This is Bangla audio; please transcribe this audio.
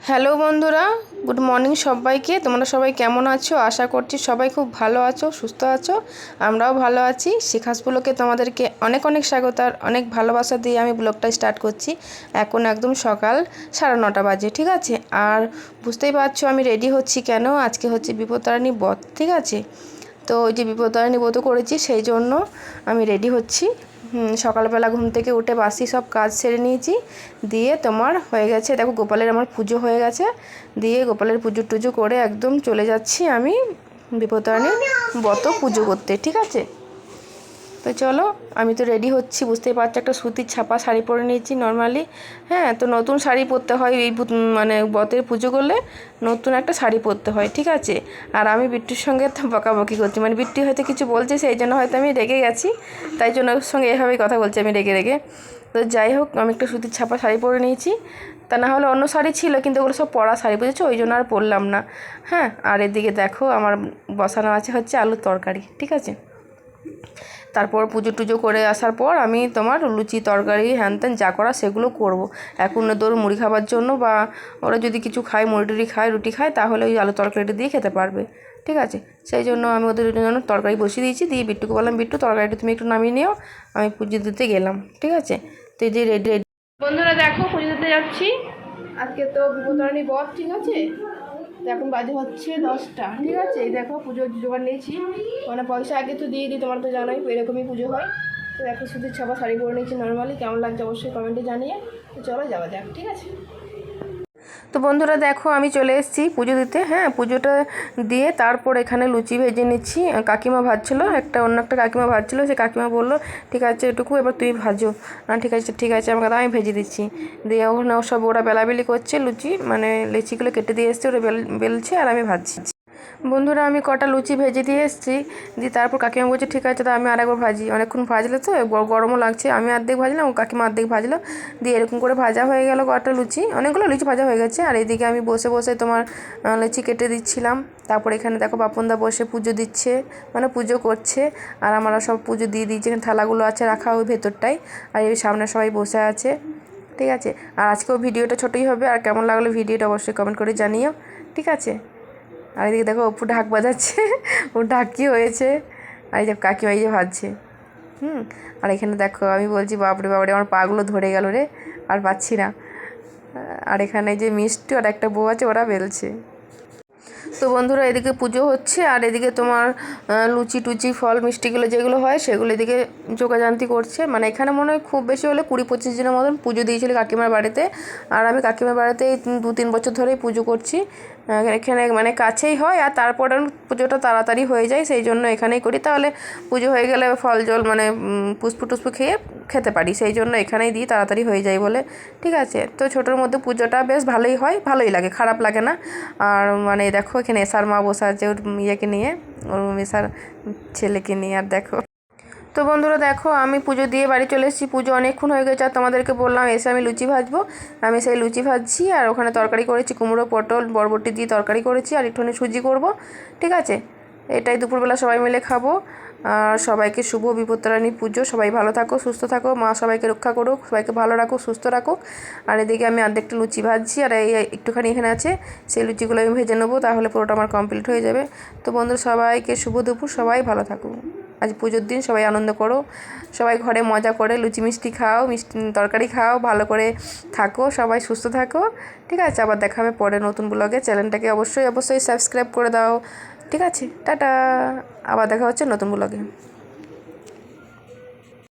হ্যালো বন্ধুরা, গুড মর্নিং সবাইকে। তোমরা সবাই কেমন আছো? আশা করছি সবাই খুব ভালো আছো, সুস্থ আছো। আমরাও ভালো আছি। শিখাস ব্লগে তোমাদেরকে অনেক অনেক স্বাগত আর অনেক ভালোবাসা দিয়ে আমি ব্লগটা স্টার্ট করছি। এখন একদম সকাল 9:30 বাজে, ঠিক আছে। আর বুঝতেই পারছো আমি রেডি হচ্ছি কেন। আজকে হচ্ছে বিপত্তারিণী ব্রত, ঠিক আছে। তো ওই যে বিপত্তারিণী ব্রত করেছি সেই জন্য আমি রেডি হচ্ছি। সকালবেলা ঘুম থেকে উঠে বাসি সব কাজ সেরে নিয়েছি, দিয়ে তোমার হয়ে গেছে। দেখো গোপালের আমার পুজো হয়ে গেছে, দিয়ে গোপালের পুজো টুজো করে একদম চলে যাচ্ছি আমি বিপত্তারিণীর ব্রত পুজো করতে, ঠিক আছে। তো চলো, আমি তো রেডি হচ্ছি, বুঝতেই পারছো। একটা সুতির ছাপা শাড়ি পরে নিয়েছি নর্মালি। হ্যাঁ, তো নতুন শাড়ি পরতে হয় এই মানে ব্রতের পুজো করলে নতুন একটা শাড়ি পরতে হয়, ঠিক আছে। আর আমি বিট্টুর সঙ্গে তো বকাবকি করছি, মানে বিট্টু হয়তো কিছু বলছে সেই জন্য হয়তো আমি রেগে গেছি, তাই জন্য ওর সঙ্গে এভাবেই কথা বলছি আমি রেগে রেগে। তো যাই হোক, আমি একটা সুতির ছাপা শাড়ি পরে নিয়েছি। তা না হলে অন্য শাড়ি ছিল, কিন্তু ওগুলো সব পরা শাড়ি, বুঝেছো, ওই জন্য আর পরলাম না। হ্যাঁ, আর এদিকে দেখো আমার বসানো আছে হচ্ছে আলুর তরকারি, ঠিক আছে। তারপর পুজো টুজো করে আসার পর আমি তোমার লুচি তরকারি হ্যান ত্যান যা করা সেগুলো করব। এখন তোর মুড়ি খাবার জন্য বা ওরা যদি কিছু খায়, মুড়ি টুড়ি খায়, রুটি খায়, তাহলে ওই আলু তরকারিটা দিয়ে খেতে পারবে, ঠিক আছে। সেই জন্য আমি ওদের জন্য তরকারি বসিয়ে দিয়েছি। দিয়ে বিট্টুকে বললাম, বিট্টু তরকারিটা তুমি একটু নামিয়ে নিও, আমি পুজো দিতে গেলাম, ঠিক আছে। তো এই যে রেডি রেডি বন্ধুরা দেখো পুজো দিতে যাচ্ছি। আজকে তো বিপত্তারিণী ব্রত, ঠিক আছে। তো এখন বাজে হচ্ছে 10টা, ঠিক আছে। এই দেখো পুজোর জোগাড় নিয়েছি, মানে পয়সা আগে তো দিয়ে দিই, তোমার তো জানোই এরকমই পুজো হয়। তো দেখো শুধু ছাপা শাড়ি পরে নিয়েছি নর্মালি। কেমন লাগছে অবশ্যই কমেন্টে জানিয়ে। তো চলো যাওয়া যাক, ঠিক আছে। তো বন্ধুরা দেখো আমি চলে এসেছি পুজো দিতে। হ্যাঁ, পুজোটা দিয়ে তারপর এখানে লুচি ভেজে নিচ্ছি। কাকিমা ভাজছিলো, অন্য একটা কাকিমা ভাজছিলো। সে কাকিমা বললো, ঠিক আছে এটুকু এবার তুই ভাজো। ঠিক আছে ঠিক আছে, আমাকে আমি ভেজে দিচ্ছি। দিয়ে ওখানে সব ওরা বেলাবেলি করছে লুচি, মানে লেচিগুলো কেটে দিয়ে এসছে, ওরা বেলছে আর আমি ভাজছি। বন্ধুরা আমি কটা লুচি ভেজে দিয়ে এসেছি। দিয়ে তারপর কাকিমা বলছে, ঠিক আছে, তো আমি আরেকবার ভাজি। অনেকক্ষণ ভাজলে তো গরমও লাগছে, আমি অর্ধেক ভাজলাম, কাকিমা অর্ধেক ভাজলো। দিয়ে এরকম করে ভাজা হয়ে গেল কটা লুচি, অনেকগুলো লুচি ভাজা হয়ে গেছে। আর এইদিকে আমি বসে বসে তোমার লুচি কেটে দিচ্ছিলাম। তারপর এখানে দেখো বাপনদা বসে পুজো দিচ্ছে, মানে পুজো করছে। আর আমরা সব পুজো দিয়ে দিয়েছি, এখানে থালাগুলো আছে রাখা ওই ভেতরটাই। আর এই সামনে সবাই বসে আছে, ঠিক আছে। আর আজকেও ভিডিওটা ছোটোই হবে। আর কেমন লাগলো ভিডিওটা অবশ্যই কমেন্ট করে জানিও, ঠিক আছে। আর এদিকে দেখো অপু ঢাক বাজাচ্ছে, ও ঢাক কী হয়েছে। আর এই যে কাকিমা এই যে ভাজছে। আর এখানে দেখো আমি বলছি, বাপরে বাপরে আমার পাগুলো ধরে গেল রে, আর পাচ্ছি না। আর এখানে যে মিষ্টি আর একটা বউ আছে, ওরা বেলছে। তো বন্ধুরা এদিকে পুজো হচ্ছে, আর এদিকে তোমার লুচি টুচি ফল মিষ্টিগুলো যেগুলো হয় সেগুলো এদিকে যোগাযান্তি করছে। মানে এখানে মনে হয় খুব বেশি হলে 20-25 জনের মতন পুজো দিয়েছিল কাকিমার বাড়িতে। আর আমি কাকিমার বাড়িতে 2-3 বছর ধরেই পুজো করছি। এখানে মানে কাছেই হয়, আর তারপরে পুজোটা তাড়াতাড়ি হয়ে যায়, সেই জন্য এখানেই করি। তাহলে পুজো হয়ে গেলে ফল জল মানে পুষ্প টুষ্প খেতে পারি, সেই জন্য এখানেই দিই, তাড়াতাড়ি হয়ে যায় বলে, ঠিক আছে। তো ছোটোর মধ্যে পুজোটা বেশ ভালোই হয়, ভালোই লাগে, খারাপ লাগে না। আর মানে দেখো এখানে এসার মা বসে আছে ওর ইয়েকে নিয়ে, ওর এসার ছেলেকে নিয়ে। আর দেখো তো বন্ধুরা দেখো আমি পুজো দিয়ে বাড়ি চলে এসেছি। পুজো অনেকক্ষণ হয়ে গেছে, আর তোমাদেরকে বললাম এসে আমি লুচি ভাজবো। আমি সেই লুচি ভাজছি, আর ওখানে তরকারি করেছি, কুমড়ো পটল বরবটি দিয়ে তরকারি করেছি, আর একটুখানি সুজি করব, ঠিক আছে। এটাই দুপুরবেলা সবাই মিলে খাবো। আর সবাইকে শুভ বিপত্তারিণী পুজো। সবাই ভালো থাকো, সুস্থ থাকো, মা সবাইকে রক্ষা করুক, সবাইকে ভালো রাখুক, সুস্থ রাখুক। আর এদিকে আমি অর্ধেকটা লুচি ভাজছি, আর এই একটুখানি এখানে আছে, সেই লুচিগুলো আমি ভেজে নেবো, তাহলে পুরোটা আমার কমপ্লিট হয়ে যাবে। তো বন্ধুরা সবাইকে শুভ দুপুর, সবাই ভালো থাকুক। আজ পুজোর দিন সবাই আনন্দ করো, সবাই ঘরে মজা করে লুচি মিষ্টি খাও, মিষ্টি তরকারি খাও, ভালো করে থাকো, সবাই সুস্থ থাকো, ঠিক আছে। আবার দেখা হবে পরে নতুন ব্লগে। চ্যানেলটাকে অবশ্যই অবশ্যই সাবস্ক্রাইব করে দাও, ঠিক আছে। টাটা, আবার দেখা হচ্ছে নতুন ব্লগে।